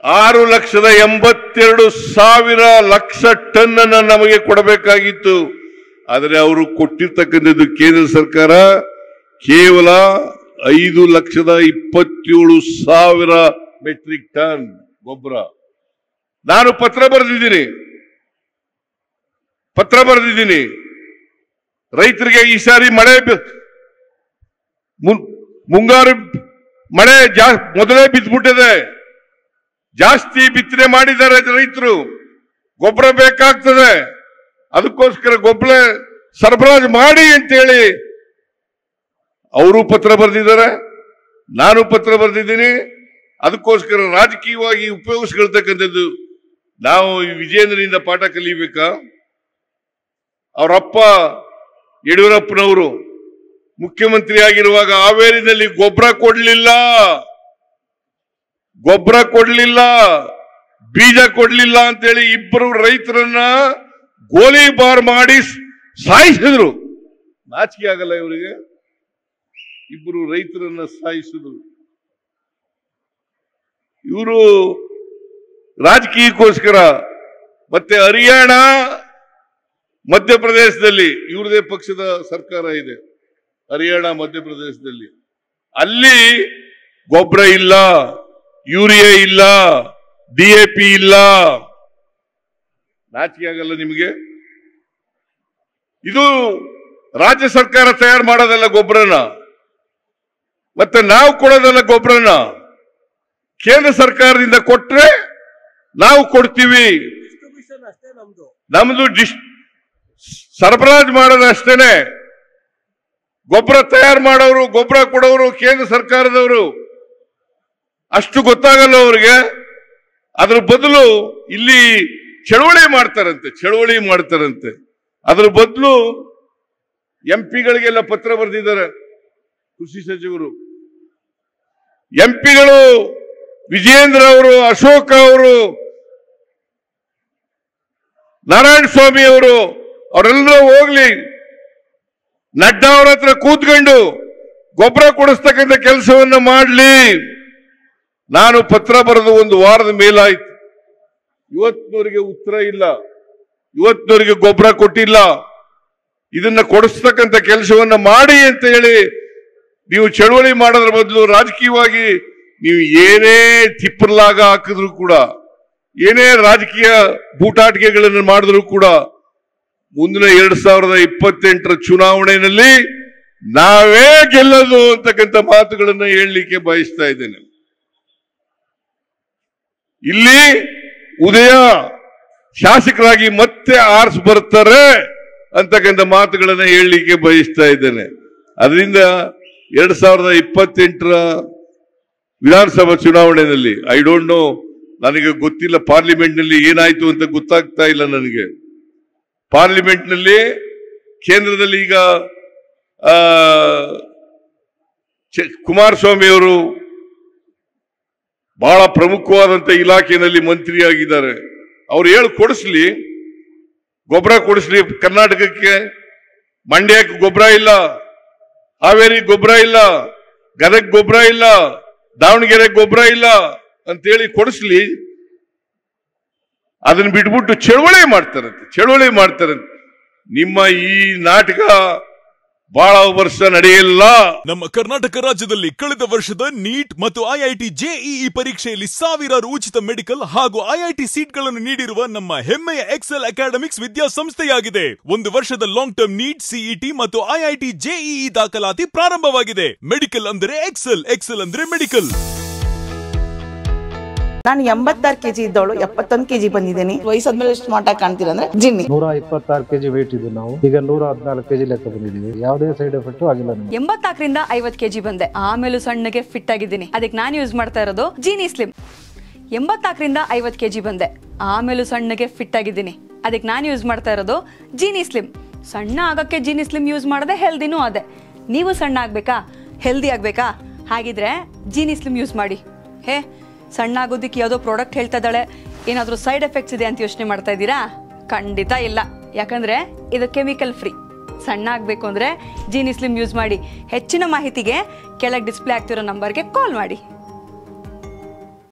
6,82,000 lakh ton ಅನ್ನು ನಮಗೆ ಕೊಡಬೇಕಾಗಿತ್ತು. ಆದರೆ ಅವರು ಕೊಟ್ಟಿರ್ತಕ್ಕಂಥದ್ದು ಕೇಂದ್ರ ಸರ್ಕಾರ ಕೇವಲ 5,27,000 ಮೆಟ್ರಿಕ್ ಟನ್ ಗೊಬ್ಬರ. ನಾನು ಪತ್ರ ಬರೆದಿದ್ದೀನಿ ರೈತರಿಗೆ. ಈ ಸಾರಿ ಮಳೆ ಮುಂಗಾರು ಮಳೆ ಮೊದಲೇ ಬಿದ್ದುಬಿಟ್ಟಿದೆ. ಜಾಸ್ತಿ ಬಿತ್ತನೆ ಮಾಡಿದ್ದಾರೆ ರೈತರು. ಗೊಬ್ಬರ ಬೇಕಾಗ್ತದೆ, ಅದಕ್ಕೋಸ್ಕರ ಗೊಬ್ಬರ ಸರಬರಾಜು ಮಾಡಿ ಅಂತೇಳಿ ಅವರು ಪತ್ರ ಬರೆದಿದ್ದಾರೆ, ನಾನು ಪತ್ರ ಬರೆದಿದ್ದೀನಿ. ಅದಕ್ಕೋಸ್ಕರ ರಾಜಕೀಯವಾಗಿ ಉಪಯೋಗಿಸ್ಕೊಳ್ತಕ್ಕಂಥದ್ದು. ನಾವು ವಿಜೇಂದ್ರನಿಂದ ಪಾಠ ಕಲಿಬೇಕಾ? ಅವರಪ್ಪ ಯಡಿಯೂರಪ್ಪನವರು ಮುಖ್ಯಮಂತ್ರಿ ಆಗಿರುವಾಗ ಹಾವೇರಿನಲ್ಲಿ ಗೊಬ್ಬರ ಕೊಡ್ಲಿಲ್ಲ, ಬೀಜ ಕೊಡ್ಲಿಲ್ಲ ಅಂತೇಳಿ ಇಬ್ಬರು ರೈತರನ್ನ ಗೋಲಿಬಾರ್ ಮಾಡಿ ಸಾಯಿಸಿದ್ರು. ನಾಚಿಕೆ ಆಗಲ್ಲ ಇವರಿಗೆ? ಇಬ್ಬರು ರೈತರನ್ನ ಸಾಯಿಸಿದ್ರು. ಇವರು ರಾಜಕೀಯಕ್ಕೋಸ್ಕರ. ಮತ್ತೆ ಹರಿಯಾಣ, ಮಧ್ಯಪ್ರದೇಶದಲ್ಲಿ ಇವ್ರದೇ ಪಕ್ಷದ ಸರ್ಕಾರ ಇದೆ. ಹರಿಯಾಣ, ಮಧ್ಯಪ್ರದೇಶದಲ್ಲಿ ಅಲ್ಲಿ ಗೊಬ್ಬರ ಇಲ್ಲ, ಯೂರಿಯಾ ಇಲ್ಲ, DAP ಇಲ್ಲ. ನಾಚಿಕೆ ಆಗಲ್ಲ ನಿಮಗೆ? ಇದು ರಾಜ್ಯ ಸರ್ಕಾರ ತಯಾರು ಮಾಡೋದಲ್ಲ ಗೊಬ್ಬರನ, ಮತ್ತೆ ನಾವು ಕೊಡೋದಲ್ಲ ಗೊಬ್ಬರನ. ಕೇಂದ್ರ ಸರ್ಕಾರದಿಂದ ಕೊಟ್ರೆ ನಾವು ಕೊಡ್ತೀವಿ. ನಮ್ದು ಸರಬರಾಜು ಮಾಡೋದು ಅಷ್ಟೇನೆ. ಗೊಬ್ಬರ ತಯಾರು ಮಾಡೋರು, ಗೊಬ್ಬರ ಕೊಡೋರು ಕೇಂದ್ರ ಸರ್ಕಾರದವರು. ಅಷ್ಟು ಗೊತ್ತಾಗಲ್ಲ ಅವ್ರಿಗೆ. ಅದ್ರ ಬದಲು ಇಲ್ಲಿ ಚಳವಳಿ ಮಾಡ್ತಾರಂತೆ. ಅದ್ರ ಬದಲು MP ಗಳಿಗೆಲ್ಲ ಪತ್ರ ಬರೆದಿದ್ದಾರೆ ಕೃಷಿ ಸಚಿವರು. MP ಗಳು ವಿಜೇಂದ್ರ ಅವರು, ಅಶೋಕ್ ಅವರು, ನಾರಾಯಣ ಸ್ವಾಮಿ ಅವರು, ಅವರೆಲ್ಲರೂ ಹೋಗ್ಲಿ ನಡ್ಡಾ ಅವರ ಹತ್ರ ಕೂತ್ಕೊಂಡು ಗೊಬ್ಬರ ಕೊಡಿಸ್ತಕ್ಕಂಥ ಕೆಲಸವನ್ನ ಮಾಡಲಿ. ನಾನು ಪತ್ರ ಬರೆದು 1 ವಾರದ ಮೇಲಾಯ್ತು. ಇವತ್ತಿನವರಿಗೆ ಉತ್ತರ ಇಲ್ಲ, ಇವತ್ತಿನವರಿಗೆ ಗೊಬ್ಬರ ಕೊಟ್ಟಿಲ್ಲ. ಇದನ್ನ ಕೊಡಿಸ್ತಕ್ಕಂಥ ಕೆಲಸವನ್ನ ಮಾಡಿ ಅಂತ ಹೇಳಿ ನೀವು ಚಳವಳಿ ಮಾಡೋದ್ರ ಬದಲು ರಾಜಕೀಯವಾಗಿ ನೀವು ಏನೇ ತಿಪ್ಪರ್ಲಾಗ ಹಾಕಿದ್ರು ಕೂಡ, ಏನೇ ರಾಜಕೀಯ ಬೂಟಾಟಿಕೆಗಳನ್ನು ಮಾಡಿದ್ರು ಕೂಡ, ಮುಂದಿನ 2028ರ ಚುನಾವಣೆಯಲ್ಲಿ ನಾವೇ ಗೆಲ್ಲೋದು ಅಂತಕ್ಕಂಥ ಮಾತುಗಳನ್ನು ಹೇಳಲಿಕ್ಕೆ ಬಯಸ್ತಾ ಇದ್ದೇನೆ. ಇಲ್ಲಿ ಉದಯ ಶಾಸಕರಾಗಿ ಮತ್ತೆ ಆರ್ಸ್ ಬರ್ತಾರೆ ಅಂತಕ್ಕಂಥ ಮಾತುಗಳನ್ನು ಹೇಳಲಿಕ್ಕೆ ಬಯಸ್ತಾ ಇದ್ದೇನೆ. ಅದರಿಂದ 2028ರ ವಿಧಾನಸಭಾ ಚುನಾವಣೆಯಲ್ಲಿ ಐ ಡೋಂಟ್ ನೋ, ನನಗೆ ಗೊತ್ತಿಲ್ಲ ಪಾರ್ಲಿಮೆಂಟ್ ನಲ್ಲಿ ಏನಾಯ್ತು ಅಂತ ಗೊತ್ತಾಗ್ತಾ ಇಲ್ಲ ನನಗೆ. ಪಾರ್ಲಿಮೆಂಟ್ ನಲ್ಲಿ ಕೇಂದ್ರದಲ್ಲಿ ಈಗ ಕುಮಾರಸ್ವಾಮಿ ಅವರು ಬಹಳ ಪ್ರಮುಖವಾದಂತ ಇಲಾಖೆಯಲ್ಲಿ ಮಂತ್ರಿಯಾಗಿದ್ದಾರೆ. ಅವ್ರು ಕೊಡಿಸ್ಲಿ, ಗೊಬ್ಬರ ಕೊಡಿಸ್ಲಿ ಕರ್ನಾಟಕಕ್ಕೆ. ಮಂಡ್ಯಕ್ಕೆ ಗೊಬ್ಬರ ಇಲ್ಲ, ಹಾವೇರಿ ಗೊಬ್ಬರ ಇಲ್ಲ, ಗದಗ ಗೊಬ್ಬರ ಇಲ್ಲ, ದಾವಣಗೆರೆ ಗೊಬ್ಬರ ಇಲ್ಲ ಅಂತೇಳಿ ಕೊಡಿಸ್ಲಿ. ಅದನ್ನ ಬಿಟ್ಬಿಟ್ಟು ಚಳವಳಿ ಮಾಡ್ತಾರಂತೆ. ನಿಮ್ಮ ಈ ನಾಟಕ ಬಹಳ ವರ್ಷ ನಡೆಯಲ್ಲ. ನಮ್ಮ ಕರ್ನಾಟಕ ರಾಜ್ಯದಲ್ಲಿ ಕಳೆದ ವರ್ಷದ ನೀಟ್ ಮತ್ತು IIT JEE ಪರೀಕ್ಷೆಯಲ್ಲಿ ಸಾವಿರಾರು ಉಚಿತ ಮೆಡಿಕಲ್ ಹಾಗೂ IIT ಸೀಟ್ಗಳನ್ನು ನೀಡಿರುವ ನಮ್ಮ ಹೆಮ್ಮೆಯ ಎಕ್ಸೆಲ್ ಅಕಾಡೆಮಿಕ್ಸ್ ವಿದ್ಯಾಸಂಸ್ಥೆಯಾಗಿದೆ. 1 ವರ್ಷದ ಲಾಂಗ್ ಟರ್ಮ್ ನೀಟ್, CET ಮತ್ತು IIT JEE ದಾಖಲಾತಿ ಪ್ರಾರಂಭವಾಗಿದೆ. ಮೆಡಿಕಲ್ ಅಂದರೆ ಎಕ್ಸೆಲ್, ಎಕ್ಸೆಲ್ ಅಂದ್ರೆ ಮೆಡಿಕಲ್. ನಾನು 86 kg ಇದ್ದವಳು 71 kg ಬಂದಿದ್ದೀನಿ. ವಯಸ್ಸಾದ್ಮೇಲೆ ಸ್ಮಾರ್ಟ್ ಆಗಿ ಕಾಣ್ತೀರಾ ಅಂದ್ರೆ ಜಿನ್ನಿ. 126 kg ವೇಟ್ ಇದೆ. ನಾವು ಈಗ 114 kg ಲೆಕ್ಕ ಬಂದಿದ್ದೀವಿ. ಯಾವುದೇ ಸೈಡ್ ಎಫೆಕ್ಟ್ ಆಗಿಲ್ಲ. 84ರಿಂದ 50 kg ಬಂದೆ. ಆಮೇಲೆ ಸಣ್ಣಗೆ ಫಿಟ್ ಆಗಿದ್ದೀನಿ. ಅದಕ್ಕೆ ನಾನು ಯೂಸ್ ಮಾಡ್ತಾ ಇರೋದು ಜೀನಿ ಸ್ಲಿಮ್. 84ರಿಂದ 50 kg ಬಂದೆ. ಆಮೇಲೆ ಸಣ್ಣಗೆ ಫಿಟ್ ಆಗಿದ್ದೀನಿ. ಅದಕ್ಕೆ ನಾನು ಯೂಸ್ ಮಾಡ್ತಾ ಇರೋದು ಜೀನಿ ಸ್ಲಿಮ್. ಸಣ್ಣ ಆಗಕ್ಕೆ ಜೀನಿ ಸ್ಲಿಮ್ ಯೂಸ್ ಮಾಡದೆ ಹೆಲ್ದಿನೂ ಅದೇ. ನೀವು ಸಣ್ಣ ಆಗ್ಬೇಕಾ, ಹೆಲ್ದಿ ಆಗ್ಬೇಕಾ? ಹಾಗಿದ್ರೆ ಜೀನಿ ಸ್ಲಿಮ್ ಯೂಸ್ ಮಾಡಿ. ಸಣ್ಣ ಆಗೋದಕ್ಕೆ ಯಾವುದೋ ಪ್ರಾಡಕ್ಟ್ ಹೇಳ್ತಾ ಇದ್ದಾಳೆ, ಏನಾದರೂ ಸೈಡ್ ಎಫೆಕ್ಟ್ಸ್ ಇದೆ ಅಂತ ಯೋಚನೆ ಮಾಡ್ತಾ ಇದ್ದೀರಾ? ಖಂಡಿತ ಇಲ್ಲ. ಯಾಕಂದ್ರೆ ಇದು ಕೆಮಿಕಲ್ ಫ್ರೀ. ಸಣ್ಣ ಆಗಬೇಕು ಅಂದ್ರೆ ಜೀನಿ ಸ್ಲಿಮ್ ಯೂಸ್ ಮಾಡಿ. ಹೆಚ್ಚಿನ ಮಾಹಿತಿಗೆ ಕೆಳಗೆ ಡಿಸ್ಪ್ಲೇ ಆಗ್ತಿರೋ ನಂಬರ್ಗೆ ಕಾಲ್ ಮಾಡಿ.